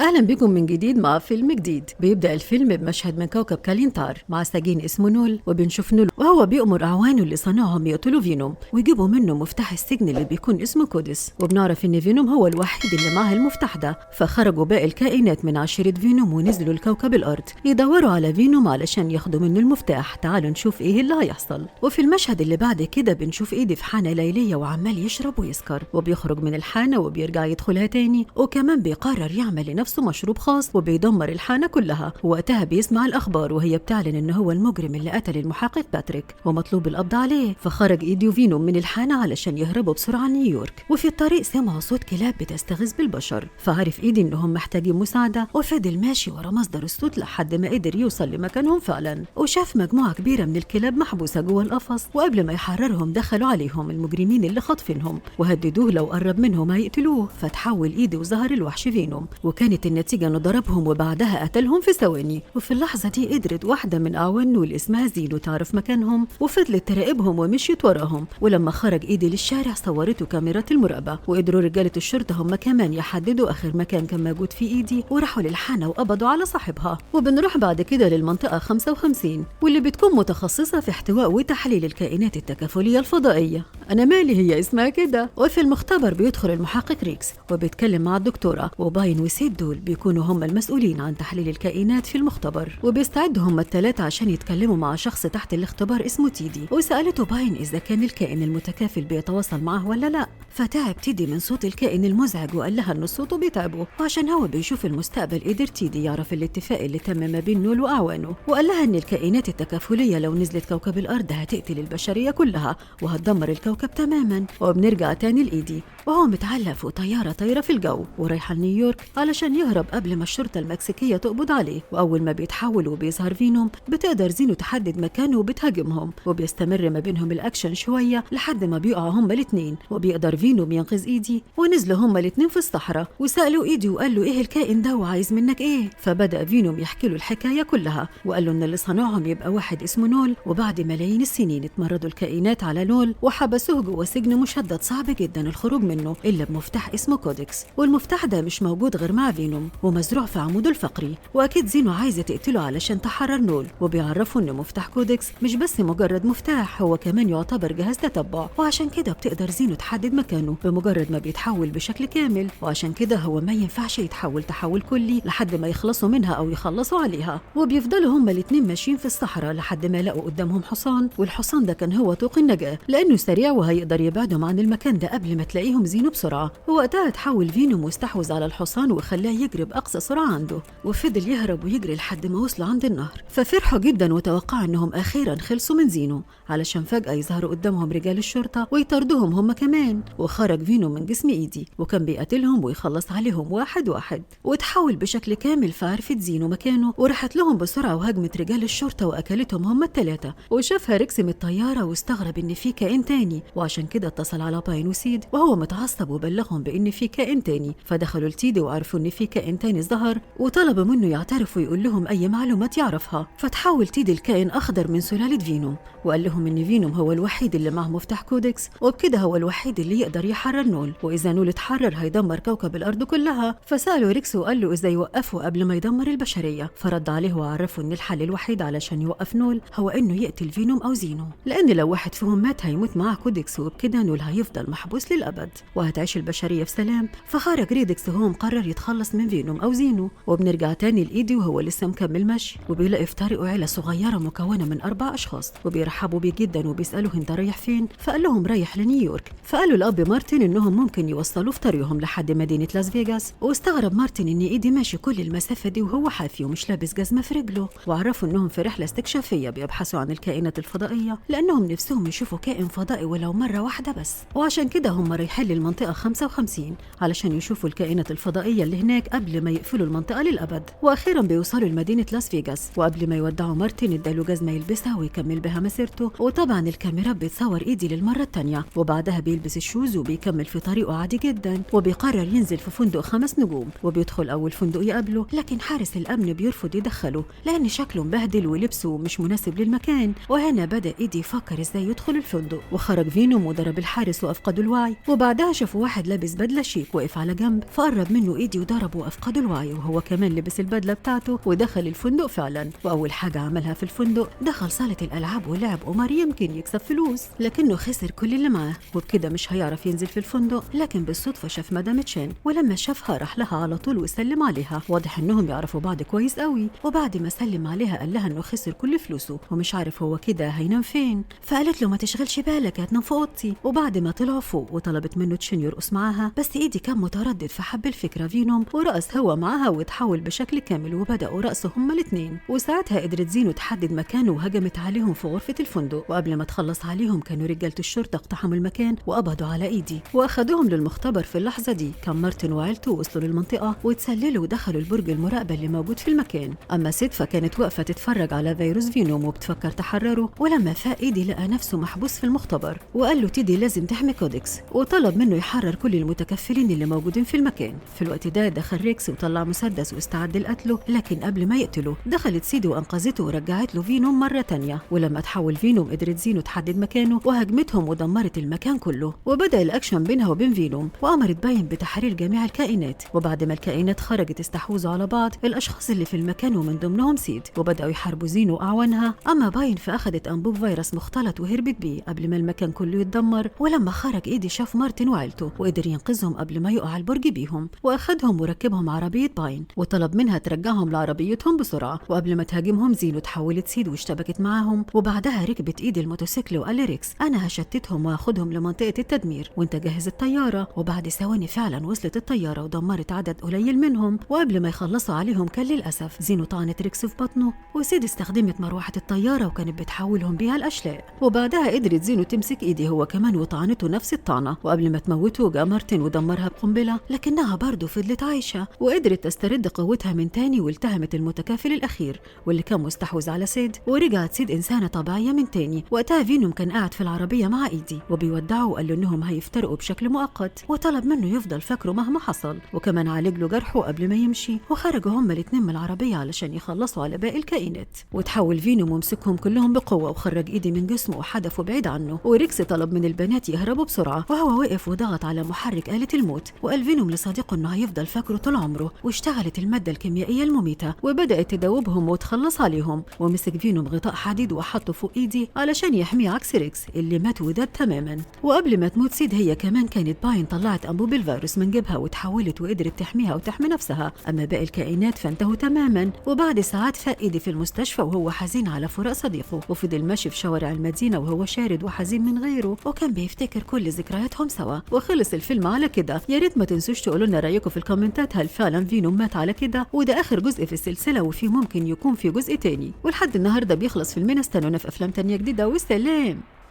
أهلا بكم من جديد مع فيلم جديد. بيبدأ الفيلم بمشهد من كوكب كالينتار مع سجين اسمه نول، وبنشوف نول وهو بيأمر أعوانه اللي صنعهم يقتلوا فينوم ويجيبوا منه مفتاح السجن اللي بيكون اسمه كودس، وبنعرف إن فينوم هو الوحيد اللي معاه المفتاح ده. فخرجوا باقي الكائنات من عشيرة فينوم ونزلوا لكوكب الأرض يدوروا على فينوم علشان ياخدوا منه المفتاح. تعالوا نشوف إيه اللي هيحصل. وفي المشهد اللي بعد كده بنشوف إيدي في حانة ليلية وعمال يشرب ويسكر، وبيخرج من الحانة وبيرجع يدخلها تاني، وكمان بيقرر يعمل لنفسه مشروب خاص وبيدمر الحانة كلها. وقتها بيسمع الأخبار وهي بتعلن إن هو المجرم اللي قتل المحقق باتريك ومطلوب القبض عليه. فخرج إيدي وفينوم من الحانة علشان يهربوا بسرعة نيويورك، وفي الطريق سمعوا صوت كلاب بتستغيث بالبشر، فعرف إيدي إنهم محتاجين مساعدة وفضل ماشي ورا مصدر الصوت لحد ما قدر يوصل لمكانهم فعلا، وشاف مجموعة كبيرة من الكلاب محبوسة جوه القفص، وقبل ما يحررهم دخلوا عليهم المجرمين اللي خاطفينهم وهددوه لو قرب منهم هيقتلوه. فتحول إيدي وظهر الوحش فينوم، وكانت النتيجة انه ضربهم وبعدها قتلهم في ثواني. وفي اللحظة دي قدرت واحدة من أعوانه اللي اسمها زينو تعرف مكانهم وفضلت تراقبهم ومشيت وراهم. ولما خرج إيدي للشارع صورته كاميرات المراقبة، وقدروا رجالة الشرطة هم كمان يحددوا آخر مكان كان موجود فيه إيدي وراحوا للحانة وقبضوا على صاحبها. وبنروح بعد كده للمنطقة 55 واللي بتكون متخصصة في احتواء وتحليل الكائنات التكافلية الفضائية، أنا مالي هي اسمها كده. وفي المختبر بيدخل المحقق ريكس وبيتكلم مع الدكتورة، وباين وسيد دول بيكونوا هم المسؤولين عن تحليل الكائنات في المختبر، وبيستعدوا هم الثلاثة عشان يتكلموا مع شخص تحت الاختبار اسمه تيدي. وسألته باين إذا كان الكائن المتكافل بيتواصل معه ولا لا، فتعب تيدي من صوت الكائن المزعج وقال لها إن صوته بيتعبه، وعشان هو بيشوف المستقبل قدر تيدي يعرف الاتفاق اللي تم ما بين نول وأعوانه، وقال لها إن الكائنات التكافلية لو نزلت كوكب الأرض هتقتل البشرية كلها وهتدمر الكوكب تماما. وبنرجع تاني لإيدي وهو متعلق فوق طيارة طايرة في الجو ورايحة لنيويورك علشان يهرب قبل ما الشرطة المكسيكية تقبض عليه. وأول ما بيتحول وبيظهر فينوم بتقدر زينو تحدد مكانه وبتهاجمهم، وبيستمر ما بينهم الأكشن شوية لحد ما بيقعوا هما الاتنين، وبيقدر فينوم ينقذ إيدي. ونزلوا هما الاتنين في الصحراء وسألوا إيدي وقال له إيه الكائن ده وعايز منك إيه. فبدأ فينوم يحكي له الحكاية كلها وقال له إن اللي صنعهم يبقى واحد اسمه نول، وبعد ملايين السنين اتمردوا الكائنات على نول وحبسوه جوه سجن مشدد صعب جدا الخروج منه إلا بمفتاح اسمه كودكس، والمفتاح ده مش موجود غير مع فينوم ومزروع في عموده الفقري. واكيد زينو عايزه تقتله علشان تحرر نول، وبيعرفوا ان مفتاح كودكس مش بس مجرد مفتاح، هو كمان يعتبر جهاز تتبع، وعشان كده بتقدر زينو تحدد مكانه بمجرد ما بيتحول بشكل كامل، وعشان كده هو ما ينفعش يتحول تحول كلي لحد ما يخلصوا منها او يخلصوا عليها. وبيفضلوا هما الاتنين ماشيين في الصحراء لحد ما لقوا قدامهم حصان، والحصان ده كان هو طوق النجاة لانه سريع وهيقدر يبعدهم عن المكان ده قبل ما تلاقيهم زينو بسرعه. ووقتها تحول فينوم واستحوذ على الحصان وخلاه يجري بأقصى سرعة عنده، وفضل يهرب ويجري لحد ما وصلوا عند النهر. ففرحوا جدا وتوقعوا انهم اخيرا خلصوا من زينو، علشان فجأة يظهروا قدامهم رجال الشرطة ويطاردوهم هم كمان. وخرج فينوم من جسم ايدي وكان بيقتلهم ويخلص عليهم واحد واحد، وتحول بشكل كامل. فعرفت زينو مكانه وراحت لهم بسرعة وهجمت رجال الشرطة واكلتهم هم الثلاثة. وشافها ريكس من الطيارة واستغرب ان في كائن تاني، وعشان كده اتصل على باين وسيد وهو متعصب وبلغهم بان في كائن تاني. فدخلوا لتيدي وعرفوا ان في كائن تاني ظهر وطلبوا منه يعترف ويقول لهم اي معلومات يعرفها. فتحول تيدي الكائن اخضر من سلالة فينوم وقال لهم ان فينوم هو الوحيد اللي معه مفتاح كودكس، وبكده هو الوحيد اللي يقدر يحرر نول، واذا نول اتحرر هيدمر كوكب الارض كلها. فسالوا ريكس وقال له ازاي يوقفوا قبل ما يدمر البشريه، فرد عليه وعرفوا ان الحل الوحيد علشان يوقف نول هو انه يقتل فينوم او زينو، لان لو واحد فيهم مات هيموت معاه كودكس، وبكده نول هيفضل محبوس للابد وهتعيش البشريه في سلام. فخرج ريدكس وهو مقرر يتخلص من فينوم او زينو. وبنرجع تاني لايدي وهو لسه مكمل مشي، وبيلاقي في طريقه عيله صغيره مكونه من 4 اشخاص وبيرحبوا بيه جدا وبيسالوه انت رايح فين؟ فقال لهم رايح لنيويورك. فقالوا الاب مارتن انهم ممكن يوصلوه في طريقهم لحد مدينه لاس فيغاس، واستغرب مارتن ان ايدي ماشي كل المسافه دي وهو حافي ومش لابس جزمه في رجله. وعرفوا انهم في رحله استكشافيه بيبحثوا عن الكائنات الفضائيه لانهم نفسهم يشوفوا كائن فضائي ولو مره واحده بس، وعشان كده هم رايحين للمنطقه 55 علشان يشوفوا الكائنات الفضائيه اللي هناك قبل ما يقفلوا المنطقه للابد. واخيرا بيوصلوا لمدينه لاس فيغاس، وقبل ما يودعوا مارتن اداله جزمه يلبسها ويكمل بها مسيرته. وطبعا الكاميرا بتصور ايدي للمره الثانيه، وبعدها بيلبس الشوز وبيكمل في طريقه عادي جدا، وبيقرر ينزل في فندق 5 نجوم. وبيدخل اول فندق يقابله، لكن حارس الامن بيرفض يدخله لان شكله مبهدل ولبسه مش مناسب للمكان. وهنا بدا ايدي يفكر ازاي يدخل الفندق، وخرج فينوم وضرب الحارس وافقدوا الوعي. وبعدها شافوا واحد لابس بدله شيك واقف على جنب، فقرب منه ايدي وضربه تعب وأفقد الوعي، وهو كمان لبس البدلة بتاعته ودخل الفندق فعلا. وأول حاجة عملها في الفندق دخل صالة الألعاب ولعب قمار يمكن يكسب فلوس، لكنه خسر كل اللي معاه، وبكده مش هيعرف ينزل في الفندق. لكن بالصدفة شاف مدام تشين، ولما شافها راح لها على طول وسلم عليها. واضح انهم يعرفوا بعض كويس قوي. وبعد ما سلم عليها قال لها انه خسر كل فلوسه ومش عارف هو كده هينام فين، فقالت له ما تشغلش بالك، هتنام في اوضتي. وبعد ما طلعوا فوق وطلبت منه تشين يرقص معاها، بس ايدي كان متردد فحب الفكرة فينوم ورقص هو معاها وتحول بشكل كامل، وبدأوا رقص هما الاثنين. وساعتها قدرت زينو تحدد مكانه وهجمت عليهم في غرفة الفندق، وقبل ما تخلص عليهم كانوا رجالة الشرطة اقتحموا المكان وقبضوا على ايدي واخدوهم للمختبر. في اللحظة دي كان مارتن وعيلته وصلوا للمنطقة وتسللوا ودخلوا البرج المراقبة اللي موجود في المكان. أما سيد فكانت واقفة تتفرج على فيروس فينوم وبتفكر تحرره، ولما فاق إيدي لقى نفسه محبوس في المختبر وقال له تيدي لازم تحمي كودكس، وطلب منه يحرر كل المتكفلين اللي موجودين في المكان. في الوقت ده دخل ريكس وطلع مسدس واستعد لقتله، لكن قبل ما يقتله دخلت سيدي وأنقذته ورجعت له فينوم مرة تانية. ولما تحول فينوم قدرت زينو تحدد مكانه وهجمتهم ودمرت المكان كله. وبدأ الأكشن بينها وبين فينوم، وأمرت باين بتحرير جميع الكائنات. وبعد ما الكائنات خرجت استحوذوا على بعض الأشخاص اللي في المكان ومن ضمنهم سيد، وبدأوا يحاربوا زينو وأعوانها. أما باين فأخدت أنبوب فيروس مختلط وهربت بيه قبل ما المكان كله يتدمر. ولما خرج إيدي شاف مارتن وعيلته وقدر ينقذهم قبل ما يقع البرج بيهم، وأخدهم وركبهم عربية باين وطلب منها ترجعهم لعربيتهم بسرعة. وقبل ما تهاجمهم زينو تحولت سيد واشتبكت معاهم، وبعدها ركبت إيدي الموتوسيكل وقال لريكس أنا هشتتهم وأخدهم لمنطقة التدمير وأنت جهز الطيارة. وبعد ثواني فعلا وصلت الطيارة ودمرت عدد قليل منهم، وقبل ما يخلصوا عليهم كان للأسف زينو طعنت ريكس في بطنه، وسيد استخدمت مروحة الطيارة وكانت بتحولهم بيها الأشلاء. وبعدها قدرت زينو تمسك إيدي هو كمان وطعنته نفس الطعنة، وقبل ما تموته جاء مارتن ودمرها بقنبلة، لكنها برضه فضلت عايشة وقدرت تسترد قوتها من تاني والتهمت المتكافل الأخير واللي كان مستحوذ على سيد. ورجعت سيد إنسانة طبيعية من تاني. وقتها فينوم كان قاعد في العربية مع إيدي وبيودعه وقال له إنهم هيفترقوا بشكل مؤقت، وطلب منه يفضل فاكره مهما حصل، وكمان عالج له جرحه قبل ما يمشي. وخرجوا هما الاتنين من العربية علشان يخلصوا على باقي الكائنات. وتحول فينوم ومسكهم كلهم بقوة وخرج إيدي من جسمه وحدفه بعيد عنه. وريكس طلب من البنات يهربوا بسرعة، وهو وقف وضغط على محرك آلة الموت، وقال فينوم لصديقه إنه هيفضل فاكره طول عمره. واشتغلت المادة الكيميائية المميتة وبدأت تدوبهم وتخلص عليهم. ومسك فينوم غطاء حديد وحطه فوق إيدي علشان يحميه عكس ريكس اللي مات وداب تماما. وقبل ما تموت سيد هي كمان كانت باين طلعت أنبوب الفيروس من جيبها وتحولت وقدرت تحميها وتحمي نفسها. أما باقي الكائنات فانتهوا تماما. وبعد ساعات فاق إيدي في المستشفى وهو حزين على فراق صديقه، وفضل ماشي في شوارع المدينة وهو شارد وحزين من غيره، وكان بيفتكر كل ذكرياتهم سوا. وخلص الفيلم على كده. يا ريت ما تنسوش تقولوا لنا رأيكم في الكومنتات، هل فعلا فينوم مات على كده وده آخر جزء في السلسلة وفي ممكن يكون في جزء تاني؟ ولحد النهارده بيخلص فيلمنا، استنونا في أفلام تانية جديدة، والسلام.